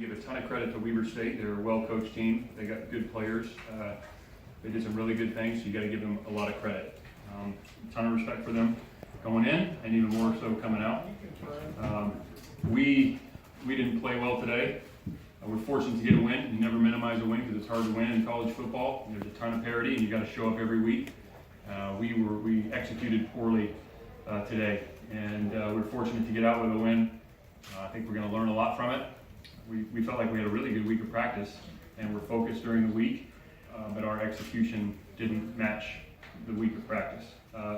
Give a ton of credit to Weber State. They're a well-coached team. They got good players. They did some really good things, so you got to give them a lot of credit. A ton of respect for them going in, and even more so coming out. We didn't play well today. We're fortunate to get a win. You never minimize a win because it's hard to win in college football. There's a ton of parity, and you got to show up every week. We executed poorly today, and we're fortunate to get out with a win. I think we're going to learn a lot from it. We felt like we had a really good week of practice, and we're focused during the week, but our execution didn't match the week of practice.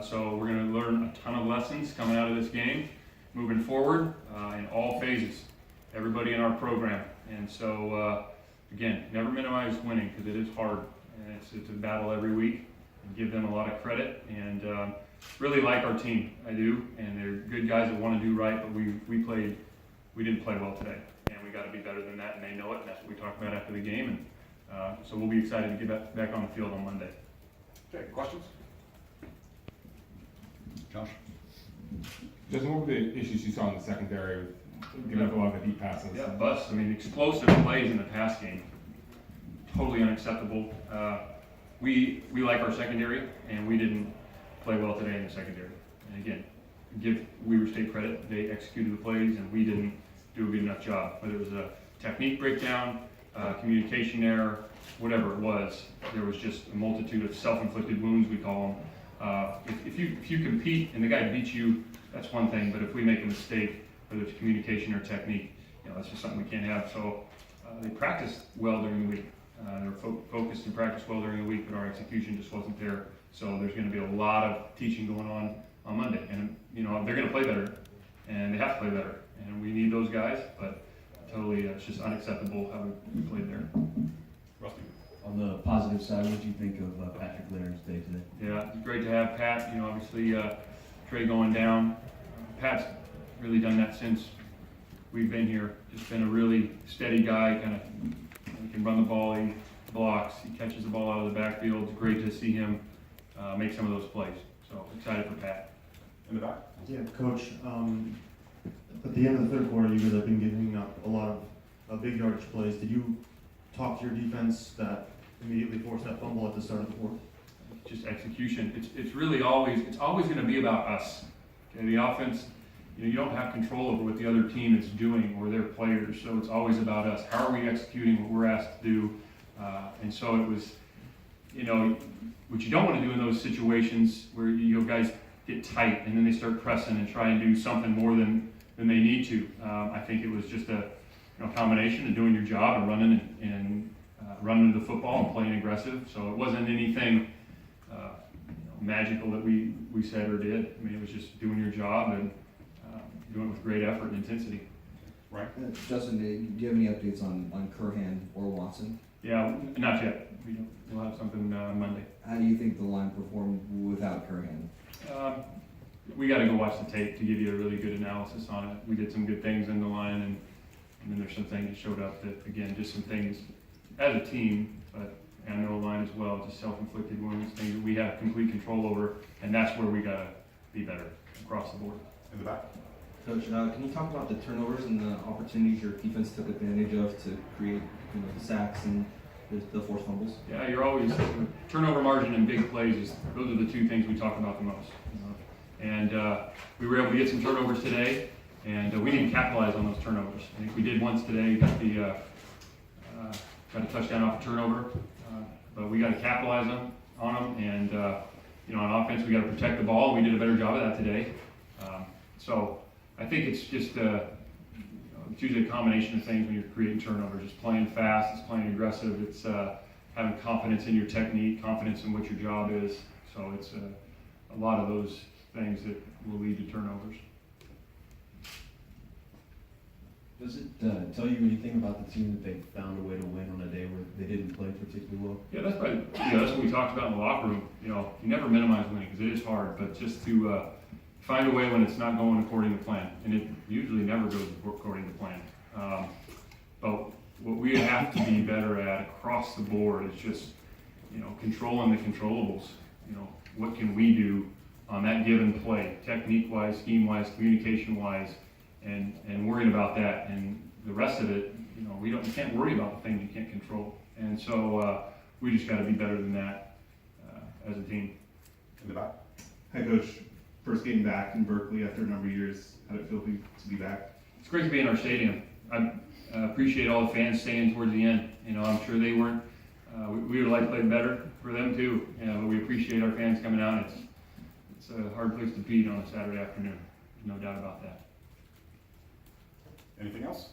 So we're going to learn a ton of lessons coming out of this game, moving forward in all phases, everybody in our program. And so, again, never minimize winning because it is hard, and it's a battle every week. And give them a lot of credit, and really like our team. I do, and they're good guys that want to do right, but we didn't play well today. And we got to be better than that, and they know it, and that's what we talked about after the game. And so we'll be excited to get back on the field on Monday. Okay, questions? Josh? Justin, what were the issues you saw in the secondary with giving up a lot of the deep passes? Yeah, busts. I mean, explosive plays in the pass game. Totally unacceptable. We like our secondary, and we didn't play well today in the secondary. And again, give Weber State credit. They executed the plays, and we didn't do a good enough job. Whether it was a technique breakdown, communication error, whatever it was, there was just a multitude of self-inflicted wounds, we call them. If you compete and the guy beats you, that's one thing. But if we make a mistake, whether it's communication or technique, that's just something we can't have. So they practiced well during the week. They were focused and practiced well during the week, but our execution just wasn't there. So there's going to be a lot of teaching going on Monday, and they're going to play better, and they have to play better, and we need those guys. But totally, it's just unacceptable how we played there. Rusty? On the positive side, what do you think of Patrick Leonard's day today? Yeah, it's great to have Pat. Obviously Trey going down. Pat's really done that since we've been here. Just been a really steady guy. Kind of he can run the ball. He blocks. He catches the ball out of the backfield. It's great to see him make some of those plays. So excited for Pat. In the back? Yeah, Coach, at the end of the third quarter, you guys have been giving up a lot of big yardage plays. Did you talk to your defense that immediately forced that fumble at the start of the fourth? Just execution. It's really always going to be about us. Okay, the offense, you don't have control over what the other team is doing or their players, so it's always about us. How are we executing what we're asked to do? And so it was, what you don't want to do in those situations where guys get tight and then they start pressing and try and do something more than they need to. I think it was just a combination of doing your job and running the football and playing aggressive. So it wasn't anything magical that we said or did. I mean, it was just doing your job and doing it with great effort and intensity. Right. Justin, do you have any updates on Curhan or Watson? Yeah, not yet. We'll have something Monday. How do you think the line performed without Curhan? We got to go watch the tape to give you a really good analysis on it. We did some good things in the line, and then there's some things that showed up that, again, just some things as a team, but I know line as well, just self-inflicted wounds, things that we have complete control over, and that's where we got to be better across the board. In the back? Coach, can you talk about the turnovers and the opportunities your defense took advantage of to create the sacks and the forced fumbles? Yeah, you're always turnover margin and big plays. Those are the two things we talk about the most. And we were able to get some turnovers today, and we need to capitalize on those turnovers. I think we did once today. Got a touchdown off a turnover, but we got to capitalize on them. And on offense, we got to protect the ball. We did a better job of that today. So I think it's just it's usually a combination of things when you're creating turnovers. It's playing fast, it's playing aggressive, it's having confidence in your technique, confidence in what your job is. So it's a lot of those things that will lead to turnovers. Does it tell you anything about the team that they found a way to win on a day where they didn't play particularly well? Yeah, that's probably that's what we talked about in the locker room. You never minimize winning because it is hard, but just to find a way when it's not going according to plan, and it usually never goes according to plan. But what we have to be better at across the board is just controlling the controllables. What can we do on that given play, technique-wise, scheme-wise, communication-wise, and worrying about that. And the rest of it, you know, you can't worry about the things you can't control. And so we just got to be better than that as a team. In the back. Hi, Coach. First game back in Berkeley after a number of years. How did it feel to be back? It's great to be in our stadium. I appreciate all the fans staying towards the end. You know, I'm sure they weren't. We would like to play better for them too. You know, but we appreciate our fans coming out. It's a hard place to beat on a Saturday afternoon. There's no doubt about that. Anything else?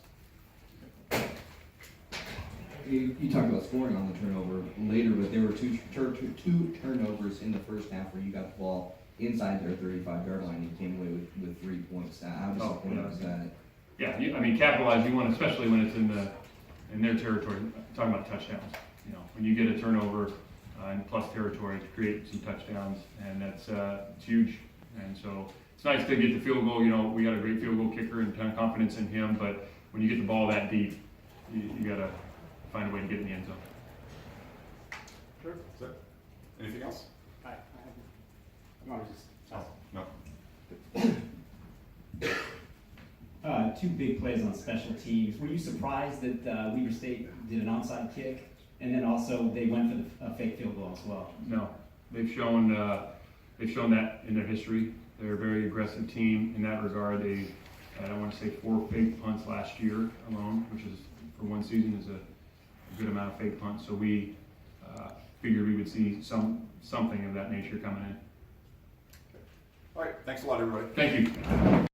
You talked about scoring on the turnover later, but there were two turnovers in the first half where you got the ball inside their 35-yard line and you came away with 3 points. How disappointing was that? Yeah, I mean, capitalize. You want, especially when it's in their territory. I'm talking about touchdowns. You know, when you get a turnover in plus territory, to create some touchdowns, and that's it's huge. And so it's nice to get the field goal. You know, we got a great field goal kicker and ton of confidence in him. But when you get the ball that deep, you got to find a way to get in the end zone. Sure. That's it. Anything else? Oh, no. Two big plays on special teams. Were you surprised that Weber State did an onside kick, and then also they went for the fake field goal as well? No, they've shown that in their history. They're a very aggressive team in that regard. They, I want to say 4 fake punts last year alone, which is for one season is a good amount of fake punts. So we figured we would see something of that nature coming in. All right. Thanks a lot, everybody. Thank you.